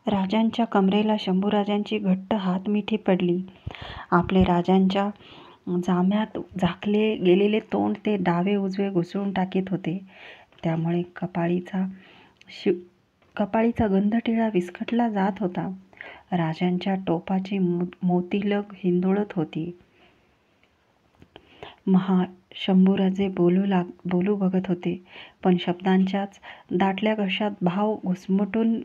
राजांच्या कमरेला शंभूराजांची घट्ट हातमिठी पडली. आपले राजांच्या जाम्यात झाकले गेलेले तोंड ते डावे उजवे घुसळून टाकीत होते. त्यामुळे कपाळीचा गंधटिळा विस्कटला जात होता. राजांच्या टोपाची मोतीलग हिंदोळत होती. शंभूराजे बोलू बघत होते, पण शब्दांच्याच दाटल्या घशात भाव घुसमटून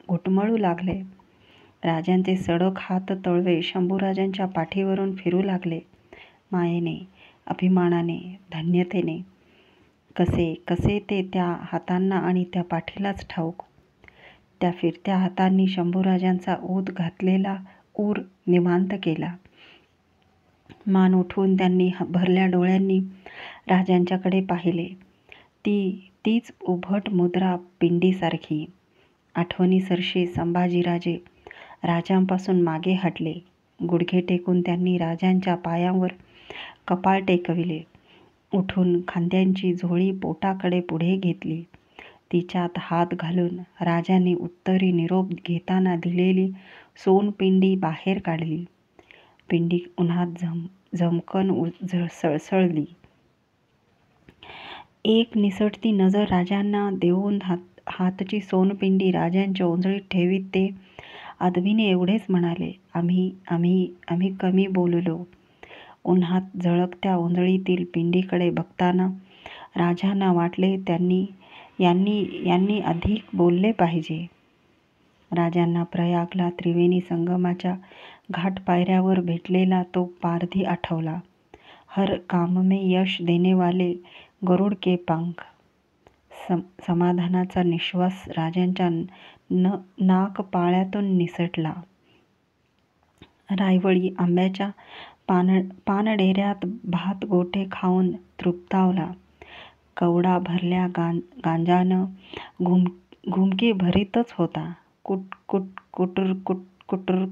घुटमळू लागले. राजांचे सडक हात तळवे शंभूराजांच्या पाठीवरून फिरू लागले. मायेने, अभिमानाने, धन्यतेने. कसे ते त्या हातांना आणि त्या पाठीलाच ठाऊक. त्या फिरत्या हातांनी शंभूराजांचा ऊत घातलेला ऊर निवांत केला. मान उठवून त्यांनी भरल्या डोळ्यांनी राजांच्याकडे पाहिले. तीच उभट मुद्रा पिंडीसारखी. आठवणीसरशी संभाजीराजे राजांपासून मागे हटले. गुडघे टेकून त्यांनी राजांच्या पायांवर कपाळ टेकविले. उठून खांद्यांची झोळी पोटाकडे पुढे घेतली. तिच्यात हात घालून राजांनी उत्तरी निरोप घेताना दिलेली सोनपिंडी बाहेर काढली. पिंडी उन्हात झमकन सळसळली. एक निसटती नजर राजांना देऊन हातची सोनपिंडी राजांच्या ओंजळीत ठेवीत ते अदबीने एवढेच म्हणाले, आम्ही कमी बोललो. उन्हात झळकत्या ओंजळीतील पिंडीकडे बघताना राजांना वाटले यांनी अधिक बोलले पाहिजे. राजांना प्रयागला त्रिवेणी संगमाच्या घाटपायऱ्यावर भेटलेला तो पारधी आठवला. हर काम में यश देने वाले गरुड के पंख. समाधानाचा निश्वास राजांच्या नाकपाळ्यातून निसटला. रायवळी आंब्याच्या पानडेऱ्यात भात गोटे खाऊन तृप्तावला. कवडा भरल्या गांजानं घुमकी भरीतच होता. कुटुर.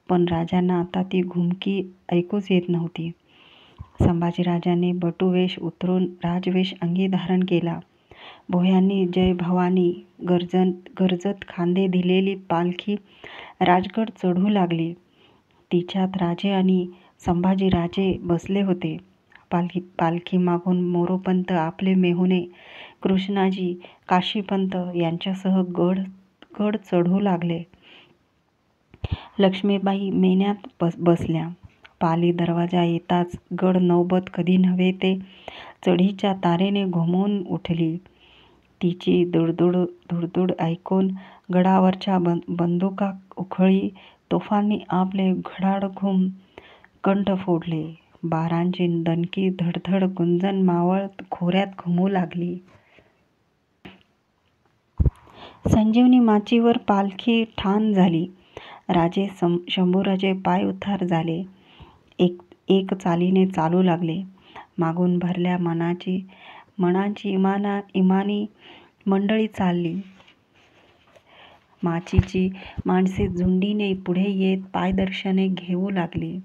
पण राजांना आता ती घुमकी ऐकूच येत नव्हती. संभाजीराजांनी बटुवेश उतरून राजवेश अंगी धारण केला. भोयांनी जय भवानी गरजत खांदे दिलेली पालखी राजगड चढू लागली. तिच्यात राजे आणि संभाजीराजे बसले होते. पालखी मागून मोरोपंत, आपले मेहुणे कृष्णाजी, काशीपंत यांच्यासह गड चढू लागले. लक्ष्मीबाई मेन्यात बसल्या. पाली दरवाजा येताच गड नौबत कधी नव्हे ते चढीच्या तारेने घुमून उठली. तिची दुडदुड ऐकून गडावरच्या बंदुका उखळी तोफांनी आपले घडाघूम कंठ फोडले. बारांची दणकी धडधड गुंजन मावळ खोऱ्यात घुमू लागली. संजीवनी माचीवर पालखी ठाण झाली. राजे शंभूराजे पाय उतार झाले. एक चालीने चालू लागले. मागून भरल्या मनाची इमानी मंडळी चालली. माचीची माणसे झुंडीने पुढे येत पायदर्शने घेऊ लागली.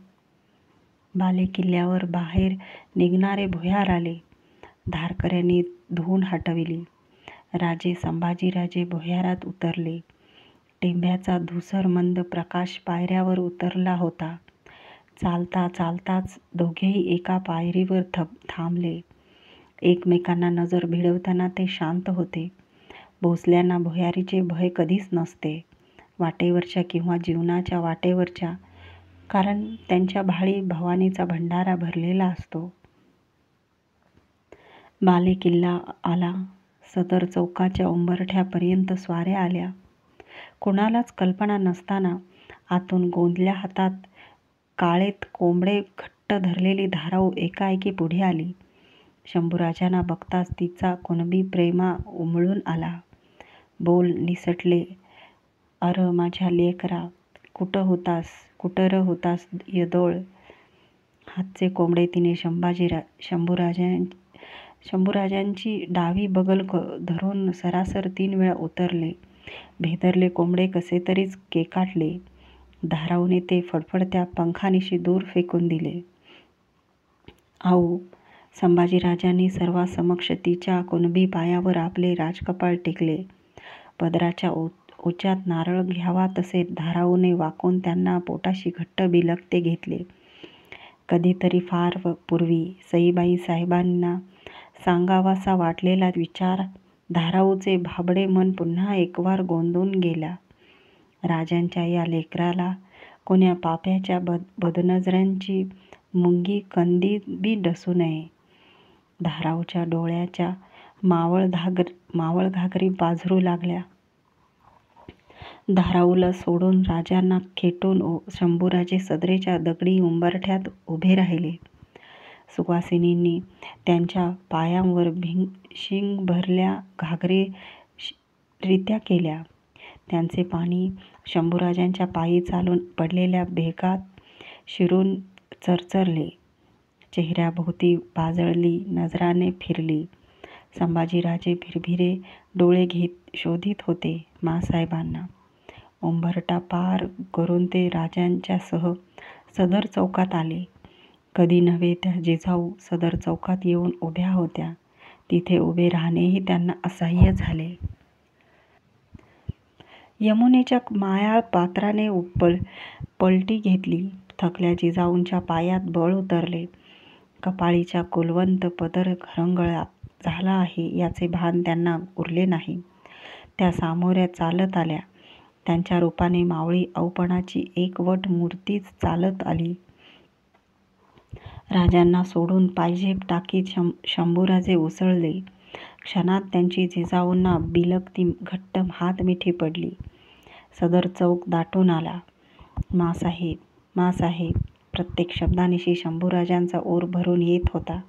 बाले किल्ल्यावर बाहेर निघणारे भुयार आले. धारकऱ्यांनी धून हटविली. राजे संभाजीराजे भुयारात उतरले. टेंभ्याचा धुसर मंद प्रकाश पायऱ्यावर उतरला होता. चालताच दोघेही एका पायरीवर थांबले. एकमेकांना नजर भिडवताना ते शांत होते. भोसल्यांना भुयारीचे भय कधीच नसते, वाटेवरच्या किंवा जीवनाच्या वाटेवरच्या, कारण त्यांच्या भाळी भवानीचा भंडारा भरलेला असतो. बाले किल्ला आला. सदर चौकाच्या उंबरठ्यापर्यंत स्वाऱ्या आल्या. कुणालाच कल्पना नसताना आतून गोंदल्या हातात काळेत कोंबडे घट्ट धरलेली धाराऊ एकाएकी पुढे आली. शंभूराजांना बघताच तिचा कुणबी प्रेमा उमळून आला. बोल निसटले. अर माझ्या लेकरा, कुठं होतास यदोळ. हातचे कोंबडे तिने शंभूराजांची डावी बगल धरून सरासर 3 वेळा उतरले. भेदरले कोंबडे कसे तरीच केकाटले. धाराऊने ते फडफडत्या पंखानिशी दूर फेकून दिले. आऊ. संभाजीराजांनी सर्वांसमक्ष तिच्या कुणबी पायावर आपले राजकपाळ टेकले. पदराच्या उच्यात नारळ घ्यावा तसे धाराऊने वाकून त्यांना पोटाशी घट्ट बिलकते घेतले. कधीतरी फार पूर्वी सईबाई साहेबांना सांगावासा वाटलेला विचार धाराऊचे भाबडे मन पुन्हा एकवार गोंधून गेला. राजांच्या या लेकराला कोण्या पाप्याच्या बदनजरांची मुंगी कंदी बी डसू नये. धाराऊच्या डोळ्याच्या मावळ घागरी पाझरू लागल्या. धाराऊला सोडून राजांना खेटून शंभूराजे सदरेच्या दगडी उंबरठ्यात उभे राहिले. सुवासिनींनी त्यांच्या पायांवर शिंग भरल्या घागरे रित्या केल्या. त्यांचे पाणी शंभूराजांच्या पायी चालून पडलेल्या भेगात शिरून चरचरले. चेहऱ्याभोवती बाजळली नजराने फिरली. संभाजीराजे भिरभिरे डोळे घेत शोधित होते माँसाहेबांना. उंबरठा पार करून ते राजांच्यासह सदर चौकात आले. कधी नव्हे त्या जिजाऊ सदर चौकात येऊन उभ्या होत्या. तिथे उभे राहणेही त्यांना असह्य झाले. यमुनेच्या मायाळ पात्राने पलटी घेतली. थकल्या जिजाऊंच्या पायात बळ उतरले. कपाळीचा कुलवंत पदर घरंगळा झाला आहे याचे भान त्यांना उरले नाही. त्या सामोऱ्या चालत आल्या. त्यांच्या रूपाने मावळी औपणाची एकवट मूर्तीच चालत आली. राजांना सोडून पायझेप टाकीत शंभूराजे उसळले. क्षणात त्यांची जिजाऊंना बिलकती घट्ट हातमिठी पडली. सदर चौक दाटून आला. माँसाहेब, माँसाहेब प्रत्येक शब्दानिशी शंभूराजांचा ओर भरून येत होता.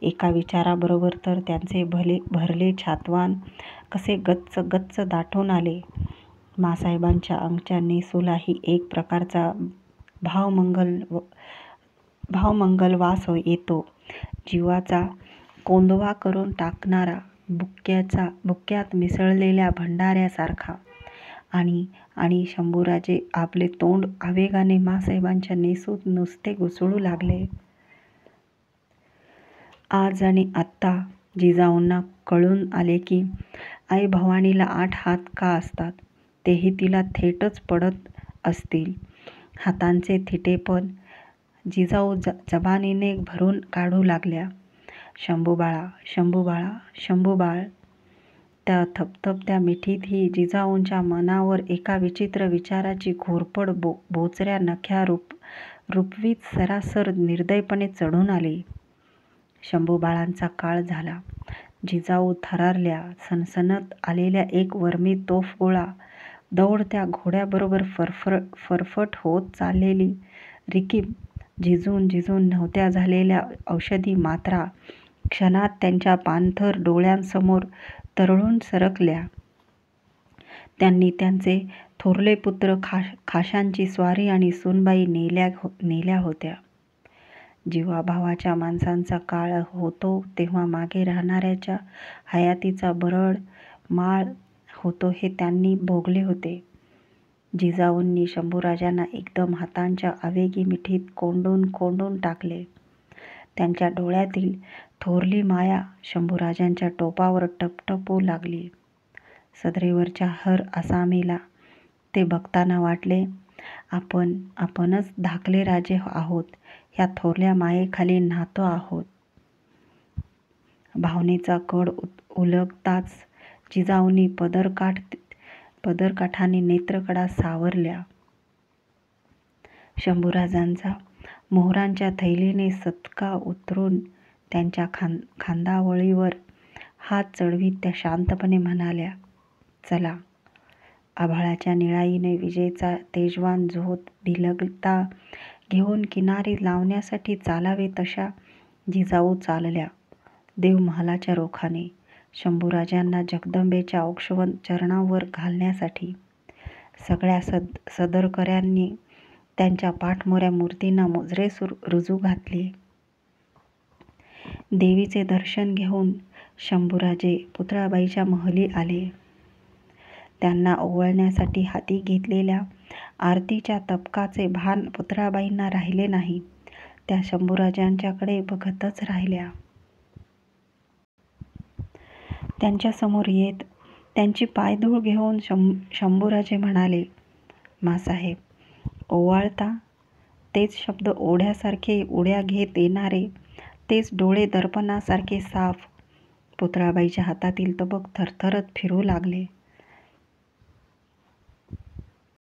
एका विचाराबरोबर तर त्यांचे भरले छातवान कसे गच्च गच्च दाटून आले. माँसाहेबांच्या अंगच्या नेसूलाही एक प्रकारचा भावमंगल वास येतो. जीवाचा कोंदवा करून टाकणारा, बुक्क्यात मिसळलेल्या भंडाऱ्यासारखा. आणि शंभूराजे आपले तोंड आवेगाने माँसाहेबांच्या नेसूत नुसते घुसळू लागले. आज आणि आत्ता जिजाऊंना कळून आले की आई भवानीला 8 हात का असतात, तेही तिला थेटच पडत असतील. हातांचे थिटेपण जिजाऊ जबानीने भरून काढू लागल्या. शंभूबाळा, शंभूबाळा, शंभूबाळ. त्या थपथपत्या मिठीतही जिजाऊंच्या मनावर एका विचित्र विचाराची घोरपड बोचऱ्या नख्या रूपवीत सरासर निर्दयपणे चढून आली. शंभूबाळांचा काळ झाला. जिजाऊ थरारल्या. सनसनत आलेला एक वर्मी तोफगोळा, दौडत्या घोड्याबरोबर फरफट होत चाललेली रिकीब, झिजून नव्हत्या झालेल्या औषधी मात्रा क्षणात त्यांच्या पाणथर डोळ्यांसमोर तरळून सरकल्या. त्यांनी त्यांचे थोरले पुत्र खाशांची स्वारी आणि सूनबाई नेल्या होत्या. जीवाभावाच्या माणसांचा काळ होतो तेव्हा मागे राहणाऱ्याच्या हयातीचा बरड माळ होतो हे त्यांनी भोगले होते. जिजाऊंनी शंभूराजांना एकदम हातांच्या आवेगी मिठीत कोंडून टाकले. त्यांच्या डोळ्यातील थोरली माया शंभूराजांच्या टोपावर टपटपू लागली. सदरेवरच्या हर आसामीला ते बघताना वाटले, आपणच धाकले राजे आहोत, ह्या थोरल्या मायेखाली न्हातो आहोत. भावनेचा कड उलगताच जिजाऊंनी पदरकाठाने नेत्रकडा सावरल्या. शंभूराजांचा मोहरांच्या थैलीने सतका उतरून त्यांच्या खांदावळीवर हात चढवीत त्या शांतपणे म्हणाल्या, चला. आभाळाच्या निळाईने विजेचा तेजवान झोत बिलगता घेऊन किनारी लावण्यासाठी चालावे तशा जिजाऊ चालल्या देवमहालाच्या रोखाने, शंभूराजांना जगदंबेच्या औक्षवत चरणावर घालण्यासाठी. सगळ्या सदरकऱ्यांनी त्यांच्या पाठमोऱ्या मूर्तींना मुजरे रुजू घातले. देवीचे दर्शन घेऊन शंभूराजे पुतळाबाईच्या महली आले. त्यांना ओवाळण्यासाठी हाती घेतलेल्या आरतीच्या तबकाचे भान पुतळाबाईंना राहिले नाही. त्या शंभूराजांच्याकडे बघतच राहिल्या. त्यांच्यासमोर येत त्यांची पायधूळ घेऊन शंभूराजे म्हणाले, माँसाहेब, ओवाळता? तेच शब्द ओढ्यासारखे उड्या घेत येणारे, तेच डोळे दर्पणासारखे साफ. पुतळाबाईच्या हातातील तबक थरथरत फिरू लागले.